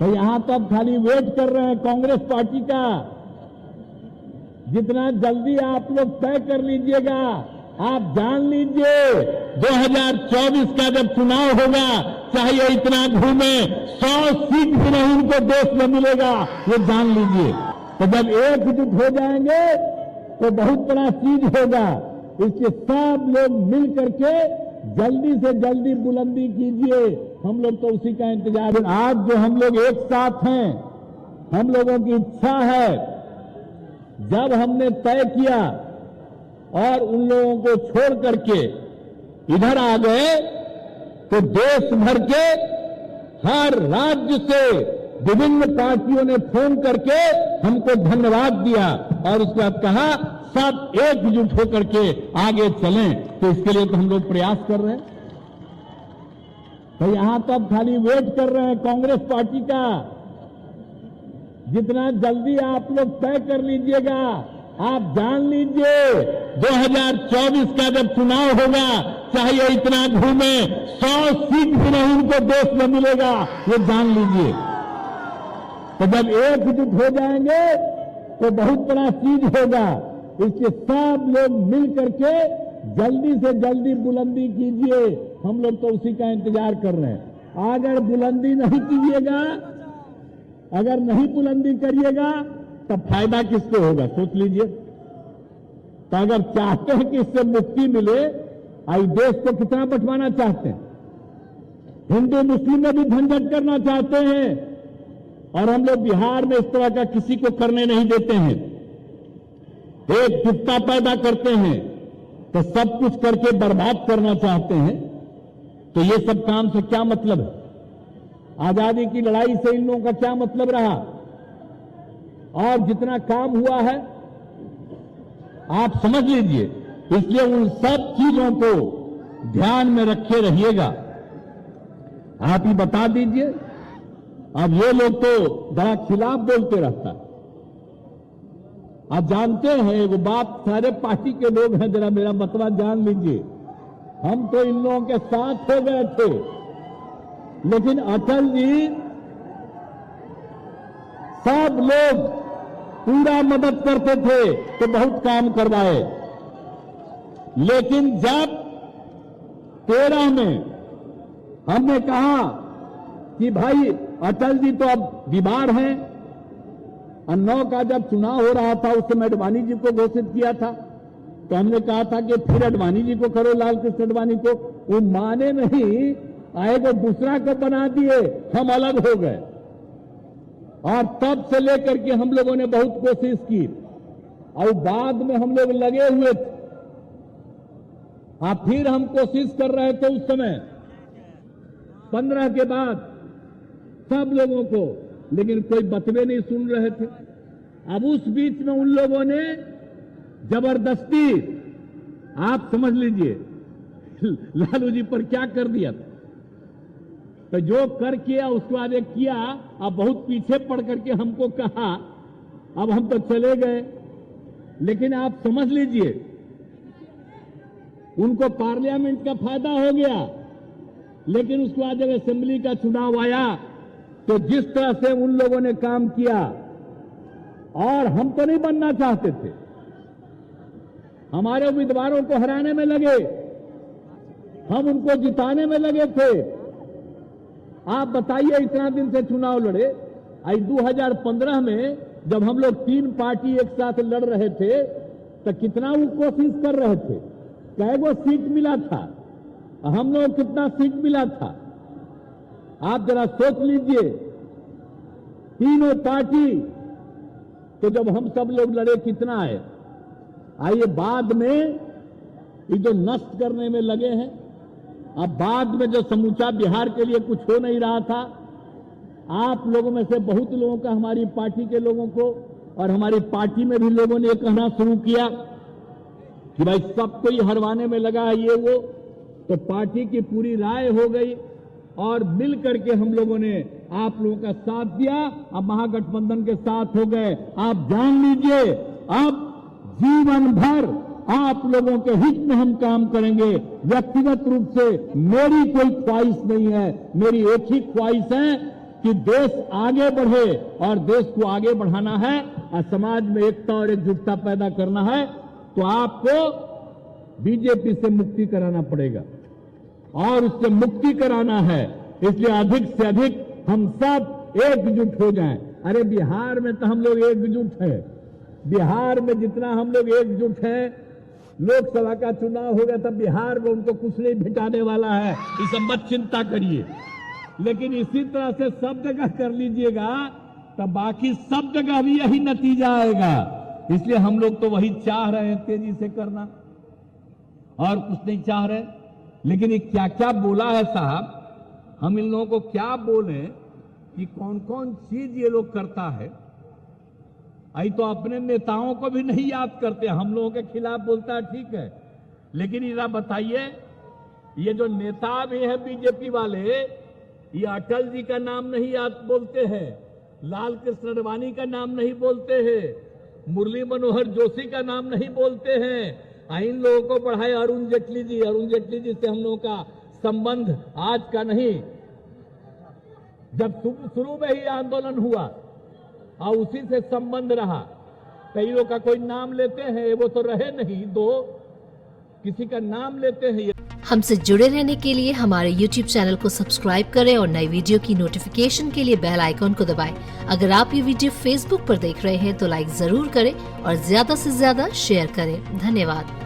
तो यहां तो अब खाली वेट कर रहे हैं कांग्रेस पार्टी का। जितना जल्दी आप लोग तय कर लीजिएगा, आप जान लीजिए 2024 का जब चुनाव होगा, चाहे ये इतना घूमे 100 सीट भी नहीं उनको देश में मिलेगा, ये जान लीजिए। तो जब एकजुट हो जाएंगे तो बहुत बड़ा चीज होगा। इसलिए सब लोग मिल करके जल्दी से जल्दी बुलंदी कीजिए। हम लोग तो उसी का इंतजार है। आज जो हम लोग एक साथ हैं, हम लोगों की इच्छा है, जब हमने तय किया और उन लोगों को छोड़ करके इधर आ गए, तो देश भर के हर राज्य से विभिन्न पार्टियों ने फोन करके हमको धन्यवाद दिया और उसके बाद कहा सब एकजुट होकर के आगे चलें। तो इसके लिए तो हम लोग प्रयास कर रहे हैं। तो यहां तो अब खाली वेट कर रहे हैं कांग्रेस पार्टी का। जितना जल्दी आप लोग तय कर लीजिएगा, आप जान लीजिए 2024 का जब चुनाव होगा, चाहे ये इतना घूमे 100 सीट भी नहीं उनको देश में मिलेगा, ये जान लीजिए। तो जब एकजुट हो जाएंगे तो बहुत बड़ा चीज होगा। इसलिए सब लोग मिल करके जल्दी से जल्दी बुलंदी कीजिए। हम लोग तो उसी का इंतजार कर रहे हैं। अगर बुलंदी नहीं कीजिएगा, अगर नहीं बुलंदी करिएगा, तब फायदा किसको होगा सोच लीजिए। तो अगर चाहते हैं कि इससे मुक्ति मिले, आई देश को कितना बंटवाना चाहते हैं, हिंदू मुस्लिम में भी झंझट करना चाहते हैं, और हम लोग बिहार में इस तरह का किसी को करने नहीं देते हैं। एक किस्ता पैदा करते हैं तो सब कुछ करके बर्बाद करना चाहते हैं। तो ये सब काम से क्या मतलब है? आजादी की लड़ाई से इन लोगों का क्या मतलब रहा? और जितना काम हुआ है आप समझ लीजिए। इसलिए उन सब चीजों को ध्यान में रखे रहिएगा। आप ही बता दीजिए। अब ये लोग तो बड़ा खिलाफ बोलते रहता है। आप जानते हैं वो बात, सारे पार्टी के लोग हैं, जरा मेरा मतलब जान लीजिए। हम तो इन लोगों के साथ हो गए थे, लेकिन अटल जी सब लोग पूरा मदद करते थे तो बहुत काम करवाए। लेकिन जब 13 में हमने कहा कि भाई अटल जी तो अब बीमार हैं, और 9 का जब चुनाव हो रहा था उस समय अडवाणी जी को घोषित किया था, तो हमने कहा था कि फिर अडवाणी जी को करो, लाल कृष्ण अडवाणी को। वो माने नहीं, आएगा दूसरा को बना दिए, हम अलग हो गए। और तब से लेकर के हम लोगों ने बहुत कोशिश की, और बाद में हम लोग लगे हुए थे। फिर हम कोशिश कर रहे थे उस समय 15 के बाद सब लोगों को, लेकिन कोई बतवे नहीं सुन रहे थे। अब उस बीच में उन लोगों ने जबरदस्ती, आप समझ लीजिए, लालू जी पर क्या कर दिया था। तो जो कर किया उसके बाद एक किया, अब बहुत पीछे पड़ करके हमको कहा अब हम तो चले गए। लेकिन आप समझ लीजिए उनको पार्लियामेंट का फायदा हो गया, लेकिन उसके बाद जब असेंबली का चुनाव आया तो जिस तरह से उन लोगों ने काम किया, और हम तो नहीं बनना चाहते थे, हमारे उम्मीदवारों को हराने में लगे, हम उनको जिताने में लगे थे। आप बताइए, इतना दिन से चुनाव लड़े, आई 2015 में जब हम लोग 3 पार्टी एक साथ लड़ रहे थे तो कितना वो कोशिश कर रहे थे, कैगो सीट मिला था, हम लोग कितना सीट मिला था, आप जरा सोच लीजिए। तीनों पार्टी, तो जब हम सब लोग लड़े कितना है। आइए बाद में ये जो नष्ट करने में लगे हैं, अब बाद में जो समूचा बिहार के लिए कुछ हो नहीं रहा था, आप लोगों में से बहुत लोगों का, हमारी पार्टी के लोगों को, और हमारी पार्टी में भी लोगों ने कहना शुरू किया कि भाई सबको ही हरवाने में लगा है ये वो। तो पार्टी की पूरी राय हो गई और मिल करके हम लोगों ने आप लोगों का साथ दिया, अब महागठबंधन के साथ हो गए। आप जान लीजिए अब जीवन भर आप लोगों के हित में हम काम करेंगे। व्यक्तिगत रूप से मेरी कोई ख्वाहिश नहीं है, मेरी एक ही ख्वाहिश है कि देश आगे बढ़े और देश को आगे बढ़ाना है और समाज में एकता और एकजुटता पैदा करना है, तो आपको बीजेपी से मुक्ति कराना पड़ेगा और उससे मुक्ति कराना है। इसलिए अधिक से अधिक हम सब एकजुट हो जाएं। अरे बिहार में तो हम लोग एकजुट हैं, बिहार में जितना हम लोग एकजुट हैं, लोकसभा का चुनाव होगा तब बिहार में उनको कुछ नहीं भिटाने वाला है, इस मत चिंता करिए। लेकिन इसी तरह से सब जगह कर लीजिएगा तब बाकी सब जगह भी यही नतीजा आएगा। इसलिए हम लोग तो वही चाह रहे हैं तेजी से करना और कुछ नहीं चाह रहे। लेकिन ये क्या क्या बोला है साहब, हम इन लोगों को क्या बोले कि कौन कौन चीज ये लोग करता है। आई तो अपने नेताओं को भी नहीं याद करते, हम लोगों के खिलाफ बोलता है ठीक है, लेकिन इधर बताइए ये जो नेता भी है बीजेपी वाले, ये अटल जी का नाम नहीं याद बोलते हैं, लाल कृष्ण आडवाणी का नाम नहीं बोलते हैं, मुरली मनोहर जोशी का नाम नहीं बोलते हैं। इन लोगों को बढ़ाए अरुण जेटली जी से हम लोगों का संबंध आज का नहीं, जब शुरू में ही आंदोलन हुआ और उसी से संबंध रहा। कई लोग का कोई नाम लेते हैं, वो तो रहे नहीं, दो किसी का नाम लेते हैं। हमसे जुड़े रहने के लिए हमारे YouTube चैनल को सब्सक्राइब करें और नई वीडियो की नोटिफिकेशन के लिए बेल आइकॉन को दबाएं। अगर आप ये वीडियो Facebook पर देख रहे हैं तो लाइक जरूर करें और ज्यादा से ज्यादा शेयर करें। धन्यवाद।